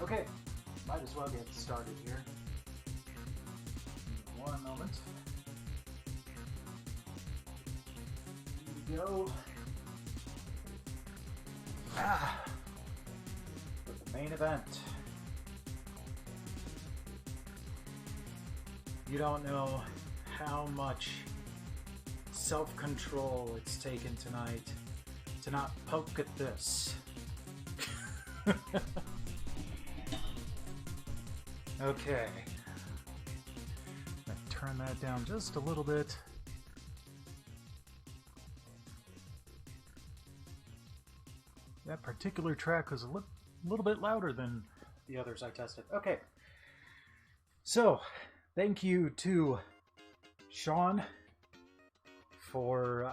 Okay, might as well get started here. One moment. Here we go. The main event. You don't know how much self-control it's taken tonight to not poke at this. Okay. I'm gonna turn that down just a little bit. That particular track was a little bit louder than the others I tested. Okay. So, thank you to Sean for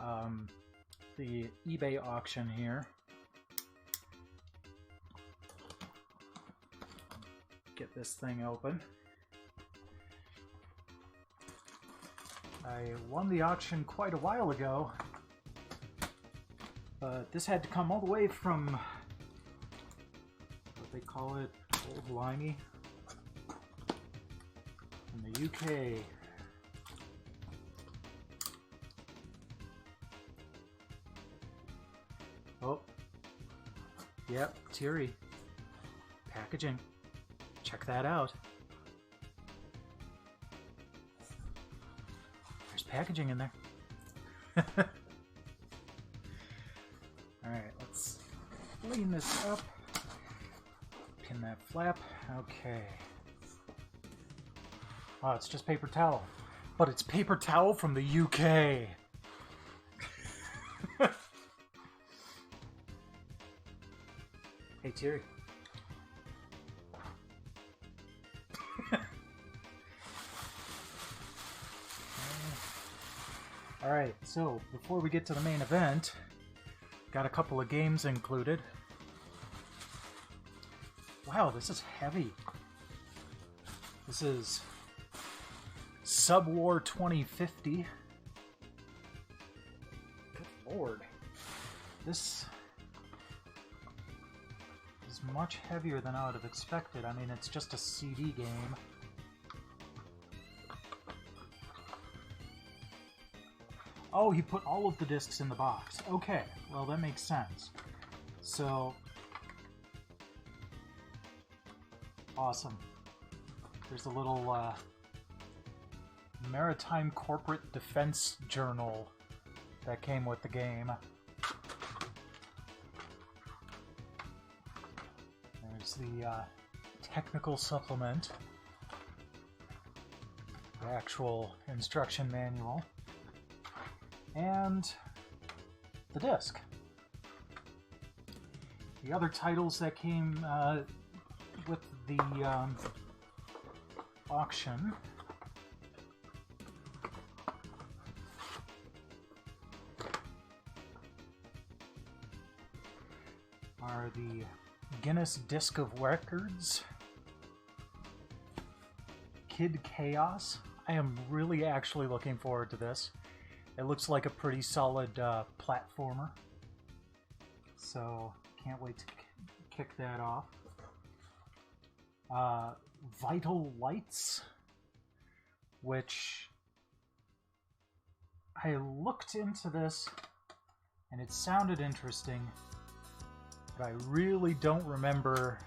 the eBay auction here. Get this thing open. I won the auction quite a while ago, but this had to come all the way from what they call it, Old Limey, in the UK. Oh, yep, Teary packaging. Check that out. There's packaging in there. Alright, let's clean this up. Pin that flap. Okay. Oh, it's just paper towel. But it's paper towel from the UK. Hey, Terry. Alright, so before we get to the main event, got a couple of games included. Wow, this is heavy. This is Subwar 2050. Good lord. This is much heavier than I would have expected. I mean, it's just a CD game. Oh, he put all of the discs in the box. Okay, well that makes sense. So, awesome. There's a little Maritime Corporate Defense Journal that came with the game. There's the technical supplement, the actual instruction manual, and the disc. The other titles that came with the auction are the Guinness Disc of Records, Kid Chaos. I am really actually looking forward to this. It looks like a pretty solid platformer, so can't wait to kick that off. Vital Lights, which I looked into this and it sounded interesting, but I really don't remember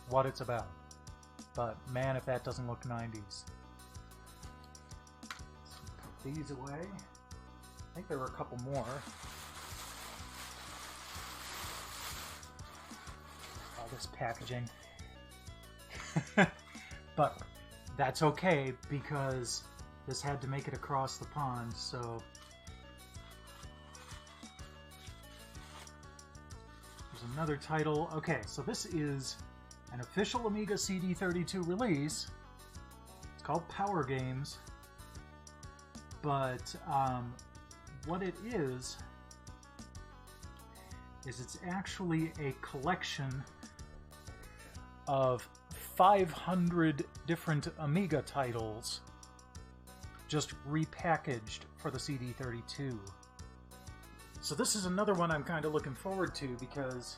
what it's about. But man, if that doesn't look 90s. Put these away. I think there were a couple more. All this packaging. But that's okay, because this had to make it across the pond, so there's another title. Okay, so this is an official Amiga CD32 release. It's called Power Games, but what it is it's actually a collection of 500 different Amiga titles just repackaged for the CD32. So this is another one I'm kind of looking forward to, because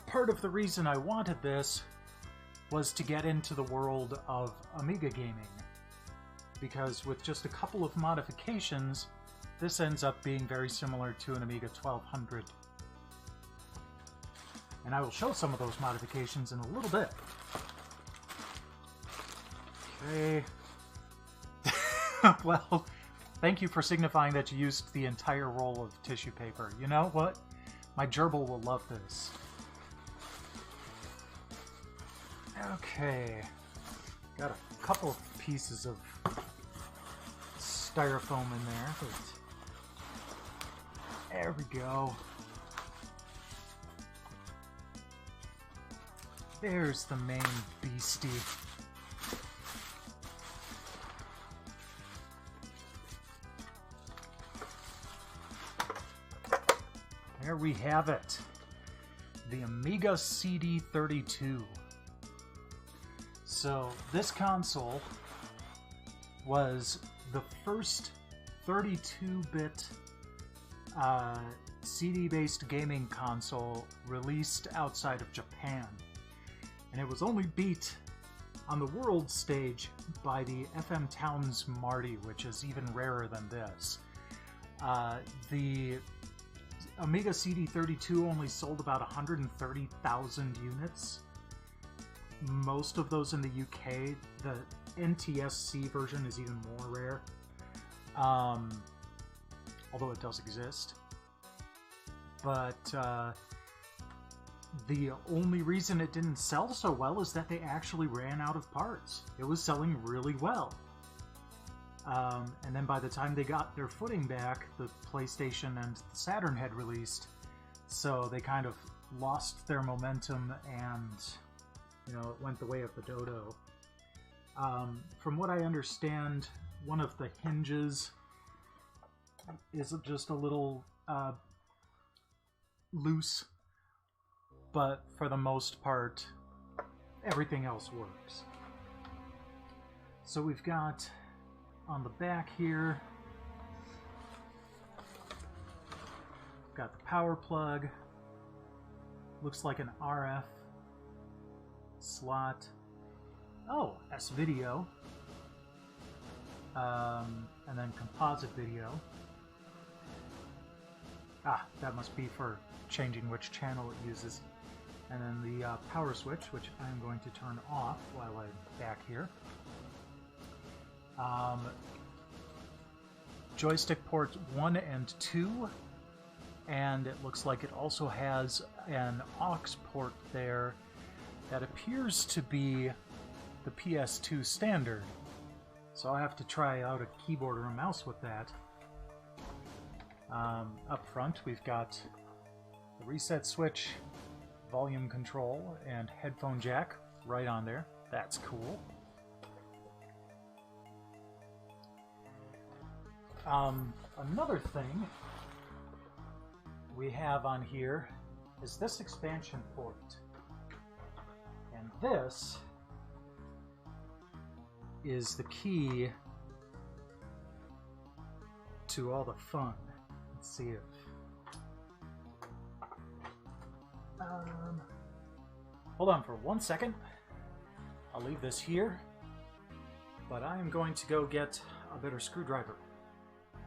part of the reason I wanted this was to get into the world of Amiga gaming, because with just a couple of modifications, this ends up being very similar to an Amiga 1200. And I will show some of those modifications in a little bit. Okay. Well, thank you for signifying that you used the entire roll of tissue paper. You know what? My gerbil will love this. Okay. Got a couple of pieces of styrofoam in there. There we go. There's the main beastie. There we have it. The Amiga CD32. So this console was the first 32-bit CD-based gaming console released outside of Japan. And it was only beat on the world stage by the FM Towns Marty, which is even rarer than this. The Amiga CD32 only sold about 130,000 units. Most of those in the UK. The NTSC version is even more rare, although it does exist. But the only reason it didn't sell so well is that they actually ran out of parts. It was selling really well. And then by the time they got their footing back, the PlayStation and the Saturn had released, so they kind of lost their momentum and, you know, it went the way of the dodo. From what I understand, one of the hinges is just a little loose, but for the most part, everything else works. So we've got on the back here, got the power plug, looks like an RF slot. Oh, S-video, and then composite video. Ah, that must be for changing which channel it uses. And then the power switch, which I'm going to turn off while I'm back here. Joystick ports 1 and 2, and it looks like it also has an aux port there that appears to be the PS2 standard. So I'll have to try out a keyboard or a mouse with that. Up front we've got the reset switch, volume control, and headphone jack right on there. That's cool. Another thing we have on here is this expansion port. And this is the key to all the fun. Let's see if... hold on for 1 second. I'll leave this here, but I am going to go get a better screwdriver.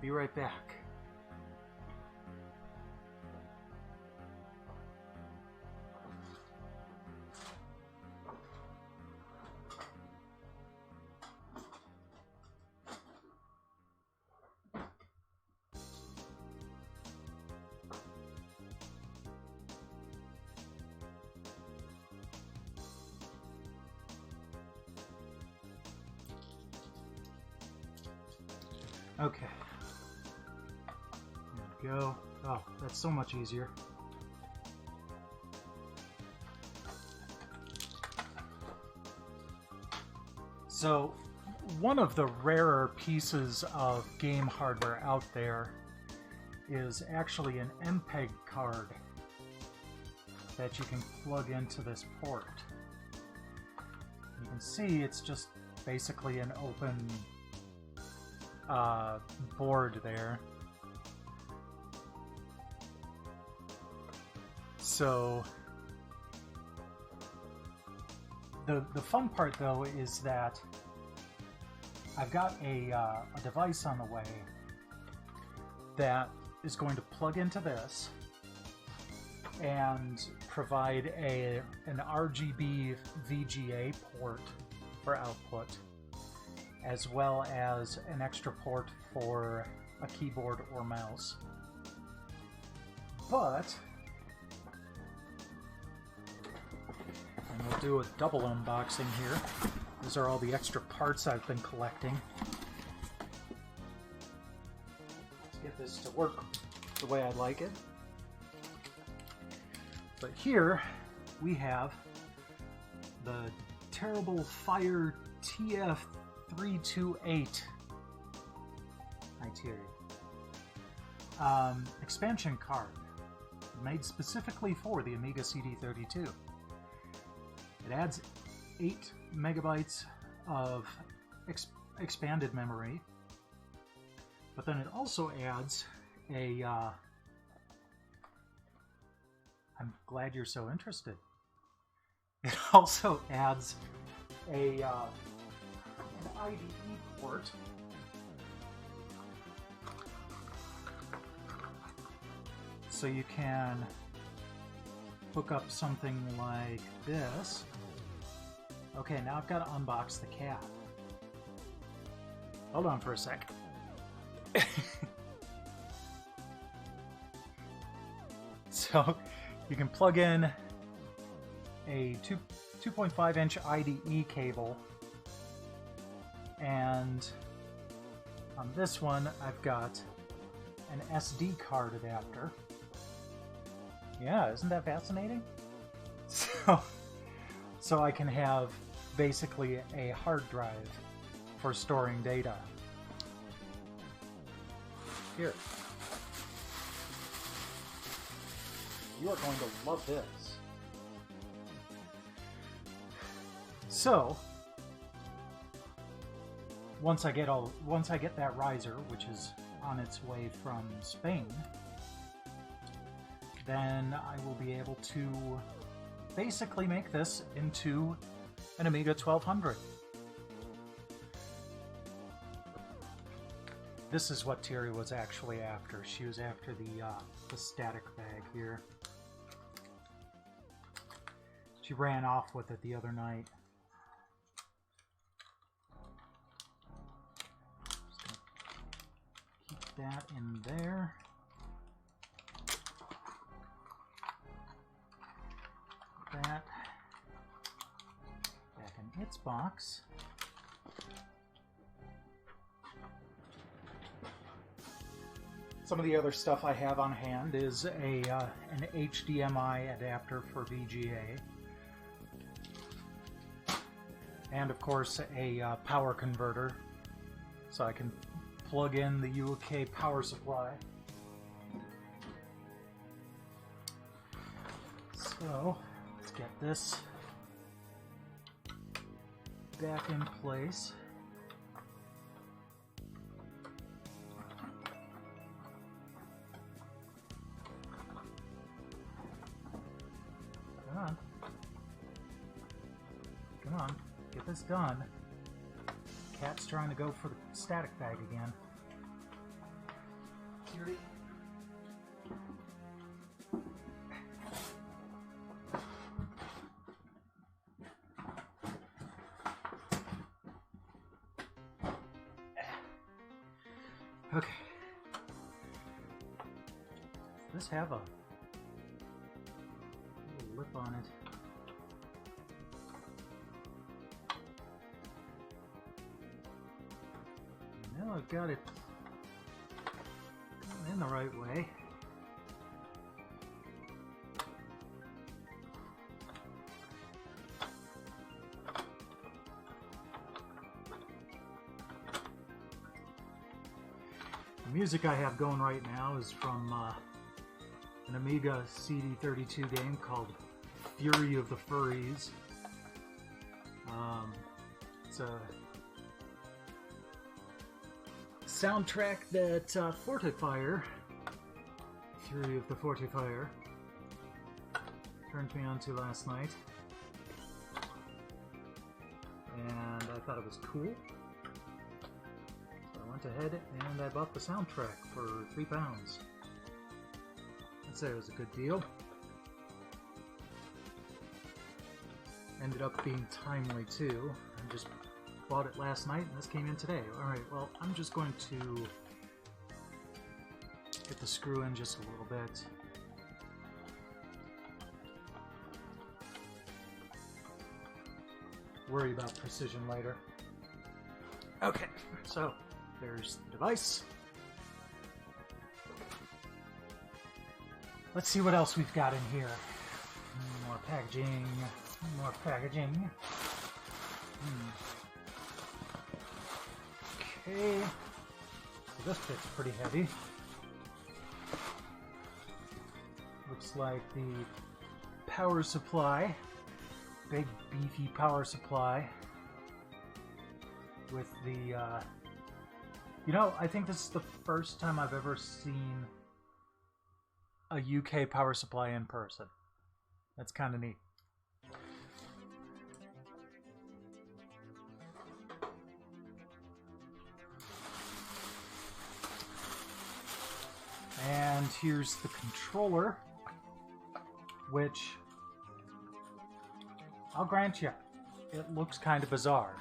Be right back. Okay. There we go. Oh, that's so much easier. So, one of the rarer pieces of game hardware out there is actually an MPEG card that you can plug into this port. You can see it's just basically an open board there. So The fun part, though, is that I've got a device on the way that is going to plug into this and provide an RGB VGA port for output, as well as an extra port for a keyboard or mouse. But, and we'll do a double unboxing here. These are all the extra parts I've been collecting. Let's get this to work the way I like it. But here we have the Terrible Fire TF328 expansion card, made specifically for the Amiga CD32. It adds 8 megabytes of expanded memory, but then it also adds a I'm glad you're so interested. It also adds an IDE port so you can hook up something like this. Okay, now I've got to unbox the cat. Hold on for a sec. So you can plug in a 2.5 inch IDE cable, and on this one I've got an SD card adapter. Yeah, isn't that fascinating? So I can have basically a hard drive for storing data. Here. You are going to love this. So, once I get that riser, which is on its way from Spain, then I will be able to basically make this into an Amiga 1200. This is what Terry was actually after. She was after the static bag here. She ran off with it the other night. Just gonna keep that in there. Put that back in its box. Some of the other stuff I have on hand is an HDMI adapter for VGA, and of course a power converter, so I can plug in the UK power supply. So let's get this back in place. Come on, get this done. Cat's trying to go for the static bag again. Cutie. Okay. Does this have a little lip on it? Now I've got it in the right way. The music I have going right now is from an Amiga CD32 game called Fury of the Furries. It's a soundtrack that Fortifier, Fury of the Fortifier, turned me on to last night. was cool. So I went ahead and I bought the soundtrack for £3. I'd say it was a good deal. Ended up being timely too. I just bought it last night and this came in today. Alright, well, I'm just going to get the screw in just a little bit. Worry about precision later. Okay, so there's the device. Let's see what else we've got in here. More packaging. More packaging. Okay. So this bit's pretty heavy. Looks like the power supply. Big beefy power supply. With the, you know, I think this is the first time I've ever seen a UK power supply in person. That's kind of neat. And here's the controller, which, I'll grant you, it looks kind of bizarre.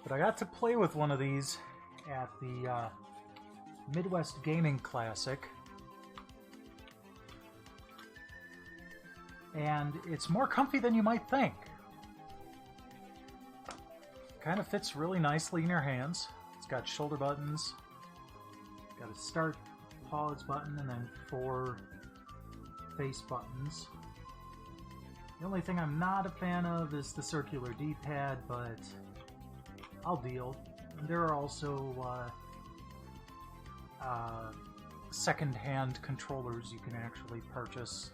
But I got to play with one of these at the Midwest Gaming Classic. And it's more comfy than you might think. Kind of fits really nicely in your hands. It's got shoulder buttons. Got a start, pause button, and then 4 face buttons. The only thing I'm not a fan of is the circular D-pad, but I'll deal. And there are also second-hand controllers you can actually purchase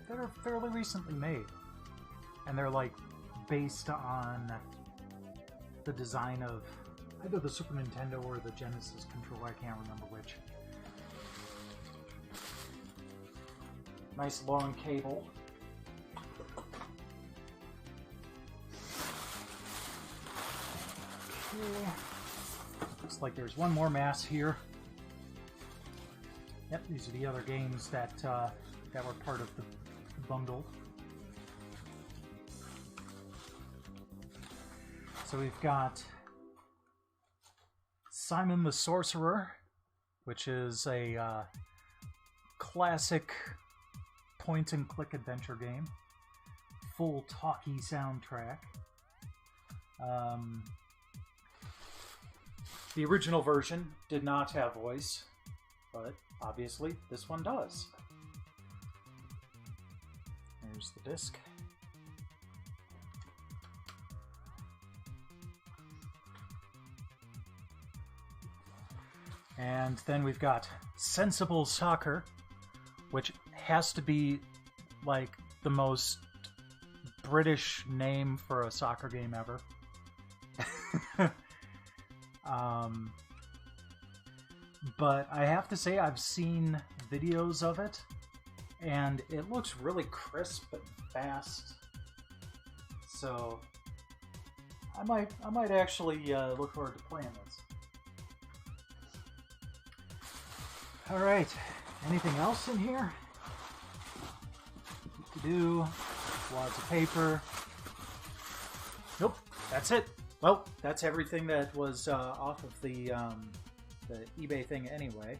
that are fairly recently made. And they're like based on the design of either the Super Nintendo or the Genesis controller, I can't remember which. Nice long cable. Okay. Looks like there's one more mass here. Yep, these are the other games that that were part of the bundle. So we've got Simon the Sorcerer, which is a classic point-and-click adventure game. Full talkie soundtrack. The original version did not have voice, but obviously this one does. Here's the disc. And then we've got Sensible Soccer, which has to be like the most British name for a soccer game ever. But I have to say I've seen videos of it, and it looks really crisp and fast. So I might actually look forward to playing this. All right, anything else in here? To do, wads of paper. Nope, that's it. Well, that's everything that was off of the eBay thing anyway.